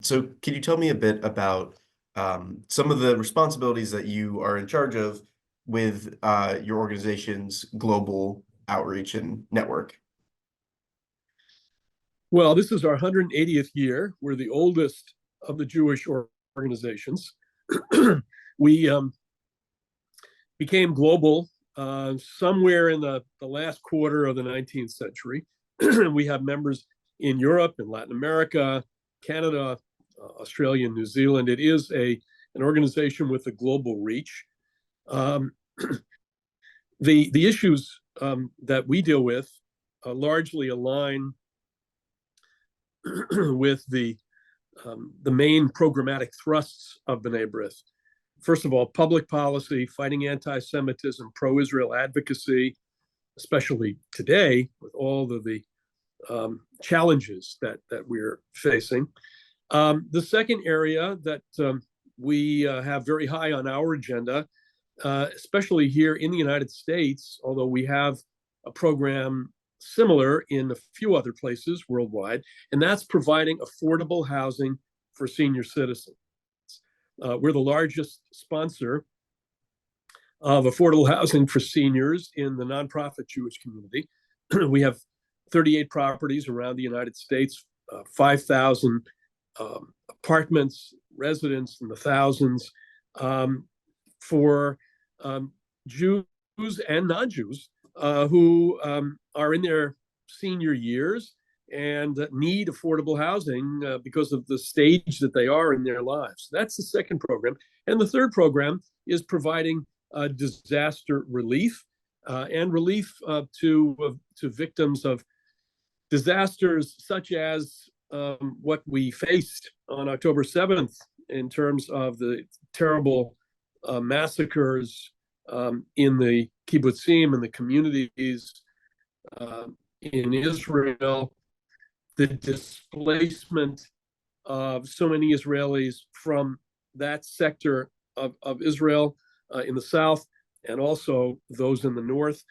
So can you tell me a bit about some of the responsibilities that you are in charge of with your organization's global outreach and network? Well, this is our 180th year. We're the oldest of the Jewish organizations. We became global somewhere in the last quarter of the 19th century. We have members in Europe and Latin America, Canada, Australia, and New Zealand. It is an organization with a global reach. Um, the issues that we deal with largely align with the main programmatic thrusts of B'nai B'rith. First of all, public policy, fighting anti-Semitism, pro-Israel advocacy, especially today with all of the challenges that we're facing. The second area that we have very high on our agenda, especially here in the United States, although we have a program similar in a few other places worldwide, and that's providing affordable housing for senior citizens. We're the largest sponsor of affordable housing for seniors in the nonprofit Jewish community. We have 38 properties around the United States, 5,000 apartments, residents in the thousands, for Jews and non-Jews who are in their senior years and need affordable housing because of the stage that they are in their lives. That's the second program. And the third program is providing disaster relief and relief to victims of disasters such as what we faced on October 7th in terms of the terrible massacres in the kibbutzim and the communities in Israel, the displacement of so many Israelis from that sector of Israel in the south, and also those in the north.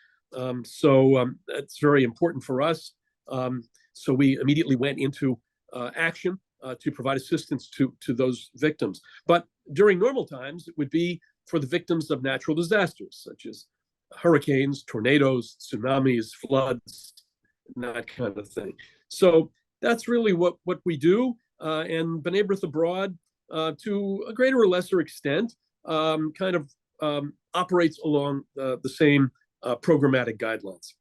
So that's very important for us. So we immediately went into action to provide assistance to those victims. But during normal times, it would be for the victims of natural disasters, such as hurricanes, tornadoes, tsunamis, floods, and that kind of thing. So that's really what we do. And B'nai B'rith Abroad, to a greater or lesser extent, kind of operates along the same programmatic guidelines.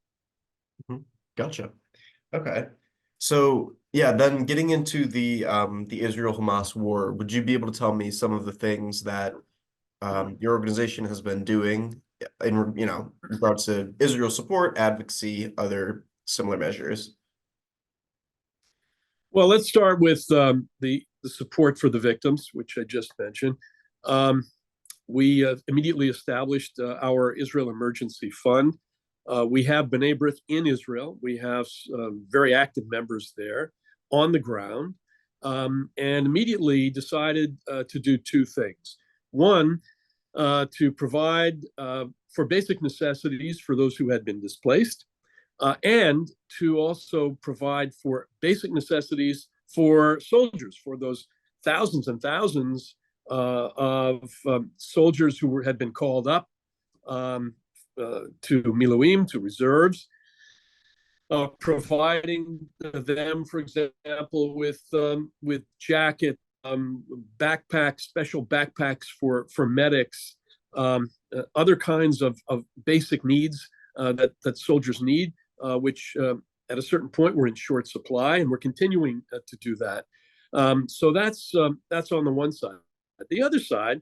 Mhm. Gotcha. Okay. So yeah, then getting into the Israel-Hamas war, would you be able to tell me some of the things that your organization has been doing in regards to Israel support, advocacy, other similar measures? Well, let's start with the support for the victims, which I just mentioned. We immediately established our Israel Emergency Fund. We have B'nai B'rith in Israel. We have very active members there on the ground, and immediately decided to do two things. One, to provide for basic necessities for those who had been displaced, and to also provide for basic necessities for soldiers, for those thousands and thousands of soldiers who had been called up to Miluim, to reserves, providing them, for example, with jacket, backpacks, special backpacks for medics, other kinds of basic needs that soldiers need, which at a certain point were in short supply, and we're continuing to do that. So that's on the one side. The other side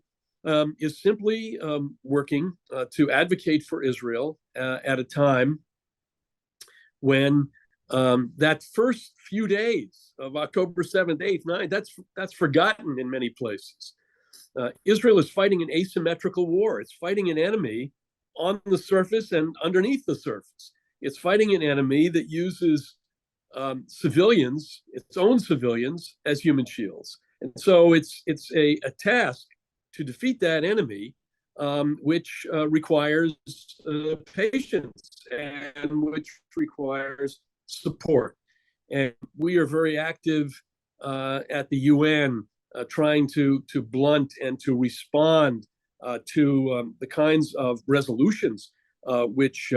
is simply working to advocate for Israel at a time when that first few days of October 7th, 8th, 9th, that's forgotten in many places. Israel is fighting an asymmetrical war. It's fighting an enemy on the surface and underneath the surface. It's fighting an enemy that uses civilians, its own civilians, as human shields. And so it's a task to defeat that enemy, which requires patience and which requires support. And we are very active at the UN, trying to blunt and to respond to the kinds of resolutions which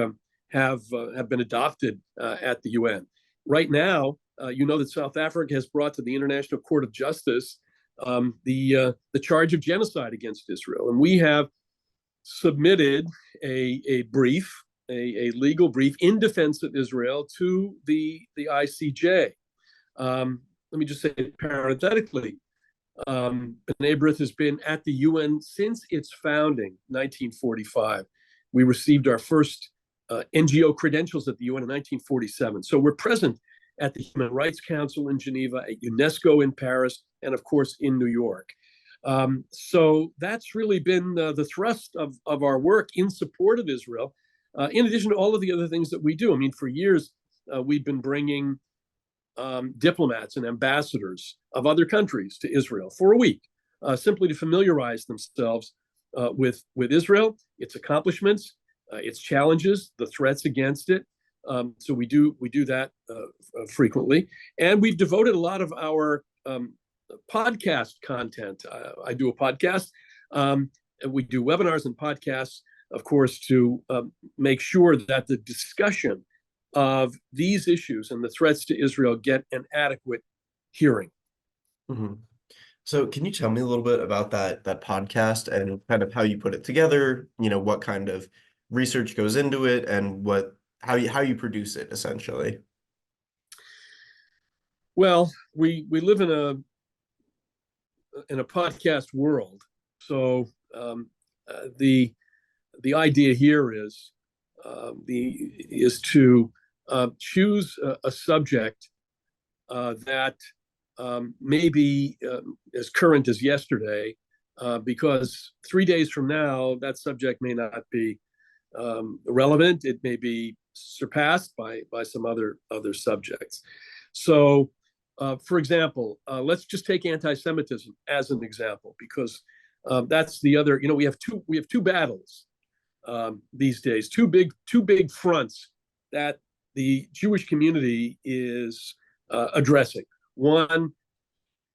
have been adopted at the UN. Right now, you know that South Africa has brought to the International Court of Justice the charge of genocide against Israel, and we have submitted a brief, a legal brief in defense of Israel to the ICJ. Let me just say parenthetically, B'nai B'rith has been at the UN since its founding, 1945. We received our first NGO credentials at the UN in 1947. So we're present at the Human Rights Council in Geneva, at UNESCO in Paris, and of course in New York. So that's really been the thrust of our work in support of Israel, in addition to all of the other things that we do. I mean, for years, we've been bringing diplomats and ambassadors of other countries to Israel for a week, simply to familiarize themselves with Israel, its accomplishments, its challenges, the threats against it. So we do that frequently, and we've devoted a lot of our podcast content. I do a podcast, and we do webinars and podcasts, of course, to make sure that the discussion of these issues and the threats to Israel get an adequate hearing. Mm-hmm. So can you tell me a little bit about that podcast and kind of how you put it together, what kind of research goes into it and how you produce it essentially? Well, we live in a podcast world. So the idea here is to choose a subject that may be as current as yesterday, because 3 days from now, that subject may not be relevant. It may be surpassed by some other subjects. So, for example, let's just take anti-Semitism as an example, because that's the other. We have two battles these days, two big fronts that the Jewish community is addressing. One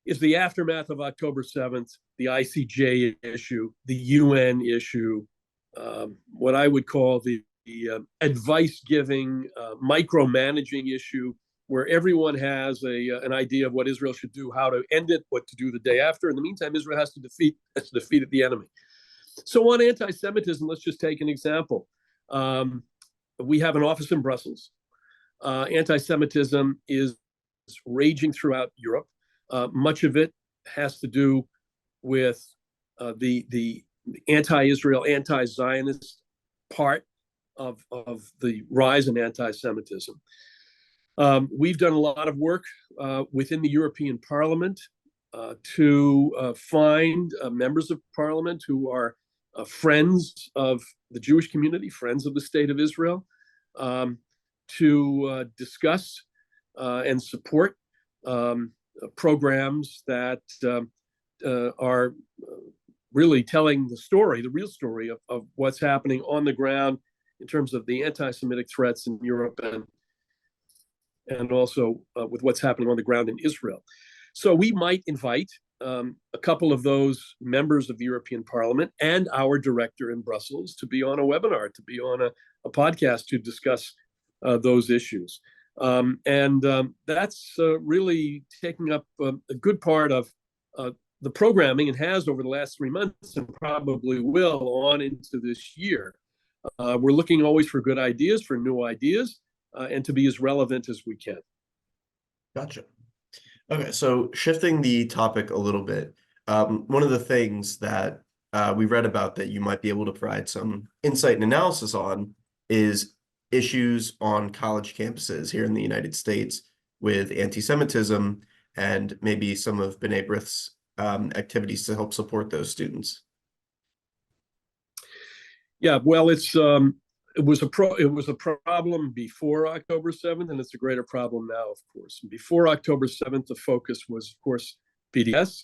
is the aftermath of October 7th, the ICJ issue, the UN issue, what I would call the advice-giving, micromanaging issue, where everyone has an idea of what Israel should do, how to end it, what to do the day after. In the meantime, Israel has to defeat the enemy. So on anti-Semitism, let's just take an example. We have an office in Brussels. Anti-Semitism is raging throughout Europe. Much of it has to do with the anti-Israel, anti-Zionist part of the rise in anti-Semitism. We've done a lot of work within the European Parliament to find members of Parliament who are friends of the Jewish community, friends of the State of Israel, to discuss and support programs that are really telling the real story of what's happening on the ground in terms of the anti-Semitic threats in Europe and also with what's happening on the ground in Israel. So we might invite a couple of those members of the European Parliament and our director in Brussels to be on a webinar, to be on a podcast to discuss those issues. And that's really taking up a good part of the programming, and has over the last 3 months and probably will on into this year. We're looking always for good ideas, for new ideas, and to be as relevant as we can. Gotcha. Okay, so shifting the topic a little bit, one of the things that we read about that you might be able to provide some insight and analysis on is issues on college campuses here in the United States with anti-Semitism and maybe some of B'nai B'rith's activities to help support those students. Yeah, well, it was a problem before October 7th, and it's a greater problem now, of course. Before October 7th, the focus was, of course, BDS,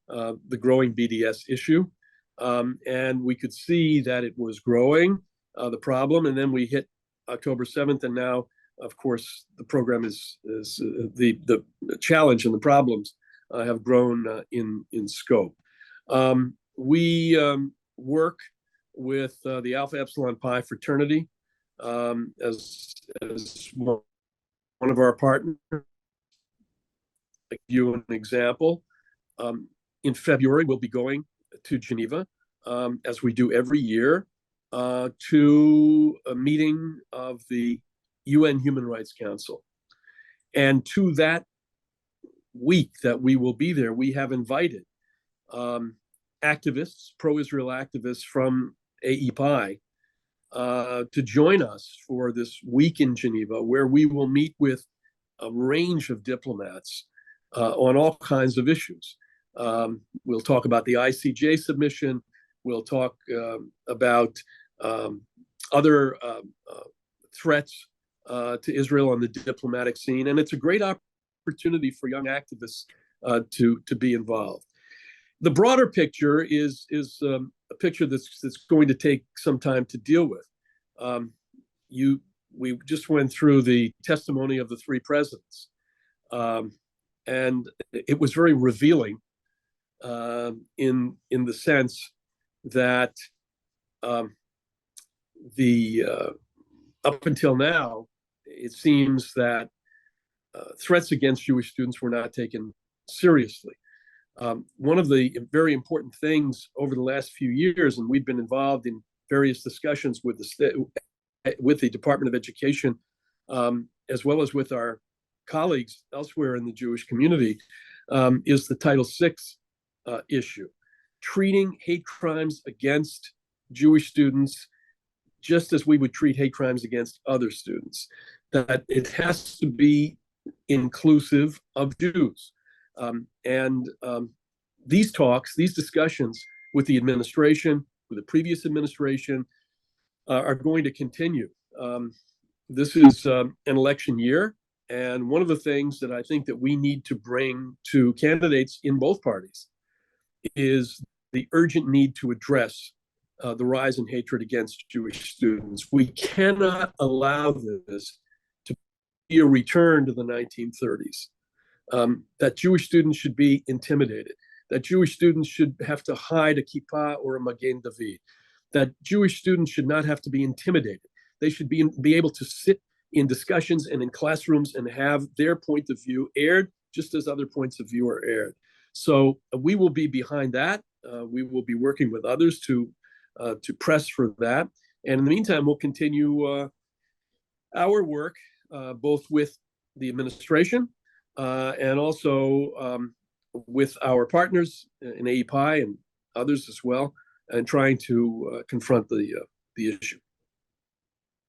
the growing BDS issue. And we could see that it was growing, the problem, and then we hit October 7th, and now, of course, the program is the challenge and the problems have grown in scope. We work with the Alpha Epsilon Pi fraternity as one of our partners. Give you an example. In February, we'll be going to Geneva, as we do every year, to a meeting of the UN Human Rights Council. And to that week that we will be there, we have invited activists, pro-Israel activists from AEPI, to join us for this week in Geneva, where we will meet with a range of diplomats on all kinds of issues. We'll talk about the ICJ submission. We'll talk about other threats to Israel on the diplomatic scene. And it's a great opportunity for young activists to be involved. The broader picture is a picture that's going to take some time to deal with. We just went through the testimony of the three presidents, and it was very revealing in the sense that up until now, it seems that threats against Jewish students were not taken seriously. One of the very important things over the last few years, and we've been involved in various discussions with the Department of Education, as well as with our colleagues elsewhere in the Jewish community, is the Title VI issue. Treating hate crimes against Jewish students just as we would treat hate crimes against other students. That it has to be inclusive of Jews. These talks, these discussions with the administration, with the previous administration, are going to continue. This is an election year, and one of the things that I think that we need to bring to candidates in both parties is the urgent need to address the rise in hatred against Jewish students. We cannot allow this to be a return to the 1930s, that Jewish students should be intimidated, that Jewish students should have to hide a kippah or a Magen David, that Jewish students should not have to be intimidated. They should be able to sit in discussions and in classrooms and have their point of view aired just as other points of view are aired. So we will be behind that. We will be working with others to press for that. And in the meantime, we'll continue our work both with the administration and also with our partners in AEPI and others as well, and trying to confront the issue.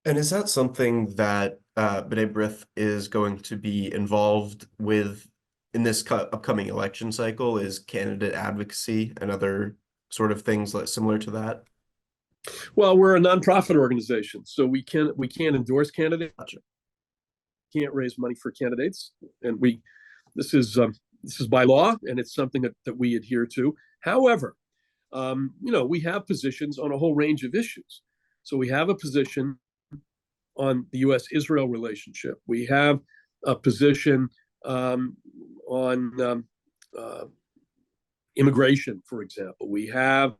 And is that something that B'nai B'rith is going to be involved with in this upcoming election cycle? Is candidate advocacy and other sort of things similar to that? Well, we're a nonprofit organization, so we can't endorse candidates. Gotcha. Can't raise money for candidates, and this is by law, and it's something that we adhere to. However, we have positions on a whole range of issues. So we have a position on the U.S.-Israel relationship. We have a position on immigration, for example. We have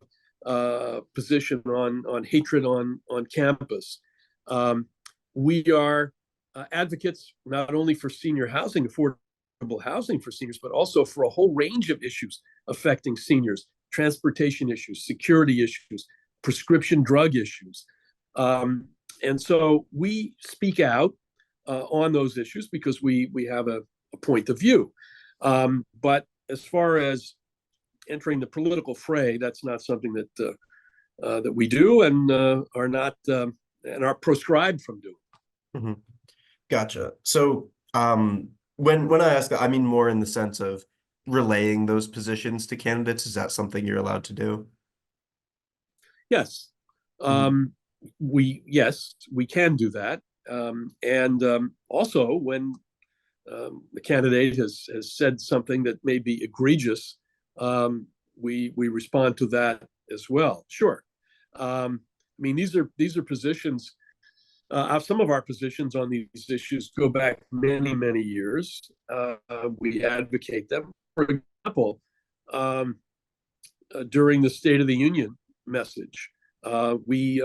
a position on hatred on campus. We are advocates not only for senior housing, affordable housing for seniors, but also for a whole range of issues affecting seniors: transportation issues, security issues, prescription drug issues. And so we speak out on those issues because we have a point of view. But as far as entering the political fray, that's not something that we do and are not and are proscribed from doing. Mm-hmm. Gotcha. So when I ask that, I mean more in the sense of relaying those positions to candidates. Is that something you're allowed to do? Yes. Mm-hmm. We can do that. And also when the candidate has said something that may be egregious, we respond to that as well. Sure. I mean, these are positions. Some of our positions on these issues go back many, many years. We advocate them. For example, um, during the State of the Union message, we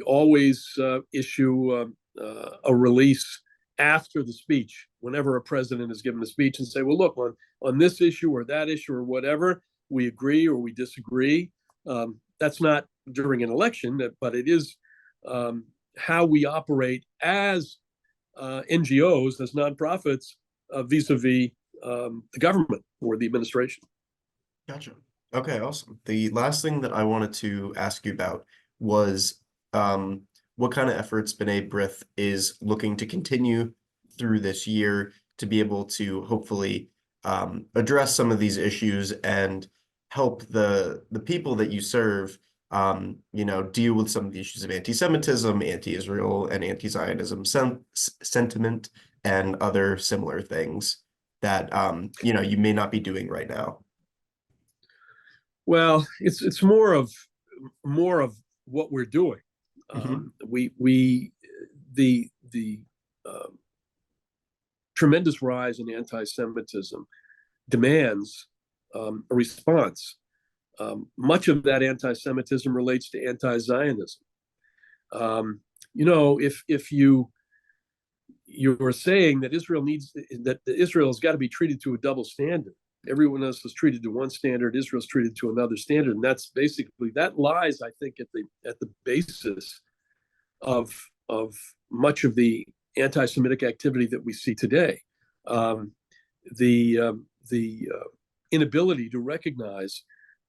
always issue a release after the speech, whenever a president is given a speech, and say, well, look, on this issue or that issue or whatever, we agree or we disagree. That's not during an election, but it is how we operate as NGOs, as nonprofits, vis-a-vis the government or the administration. Gotcha. Okay, awesome. The last thing that I wanted to ask you about was what kind of efforts B'nai B'rith is looking to continue through this year to be able to hopefully address some of these issues and help the people that you serve, deal with some of the issues of anti-Semitism, anti-Israel, and anti-Zionism sentiment, and other similar things that you may not be doing right now. Well, it's more of what we're doing. Hmm. We the tremendous rise in anti-Semitism demands a response. Much of that anti-Semitism relates to anti-Zionism. If you're saying that Israel's got to be treated to a double standard. Everyone else is treated to one standard. Israel's treated to another standard, and that's basically that lies, I think, at the basis of much of the anti-Semitic activity that we see today. The inability to recognize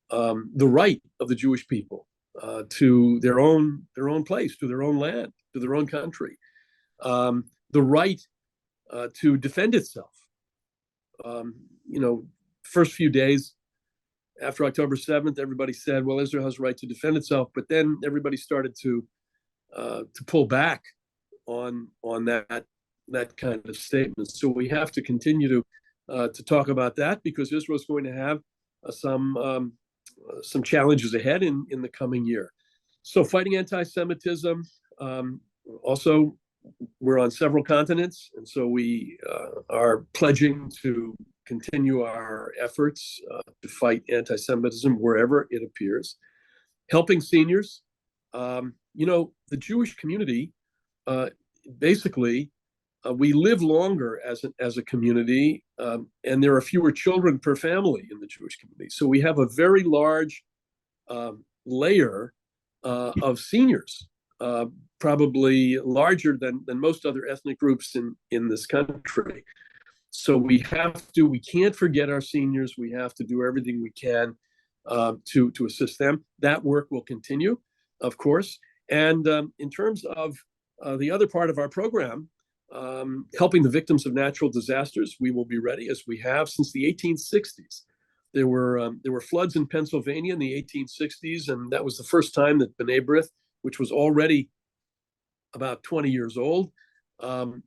the right of the Jewish people to their own place, to their own land, to their own country, the right to defend itself. First few days after October 7th, everybody said, well, Israel has a right to defend itself. But then everybody started to pull back on that kind of statement. So we have to continue to talk about that, because Israel is going to have some challenges ahead in the coming year. So fighting anti-Semitism, also we're on several continents, and so we are pledging to continue our efforts to fight anti-Semitism wherever it appears. Helping seniors. The Jewish community, basically, we live longer as a community, and there are fewer children per family in the Jewish community. So we have a very large layer of seniors, probably larger than most other ethnic groups in this country. So we can't forget our seniors. We have to do everything we can to assist them. That work will continue, of course. And in terms of the other part of our program, helping the victims of natural disasters, we will be ready, as we have since the 1860s. There were floods in Pennsylvania in the 1860s, and that was the first time that B'nai B'rith, which was already about 20 years old,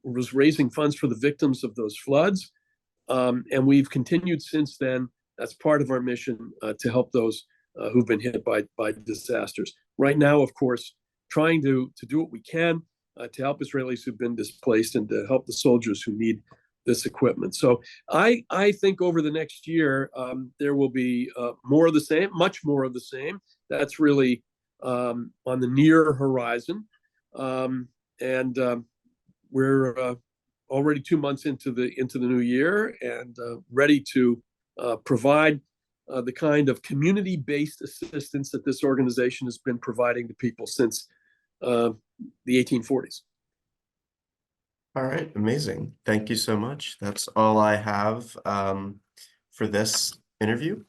was raising funds for the victims of those floods. And we've continued since then. That's part of our mission to help those who've been hit by disasters. Right now, of course, trying to do what we can to help Israelis who've been displaced and to help the soldiers who need this equipment. So I think over the next year, there will be more of the same, much more of the same. That's really on the near horizon. And we're already 2 months into the new year, and ready to provide the kind of community-based assistance that this organization has been providing to people since the 1840s. All right, amazing. Thank you so much. That's all I have for this interview.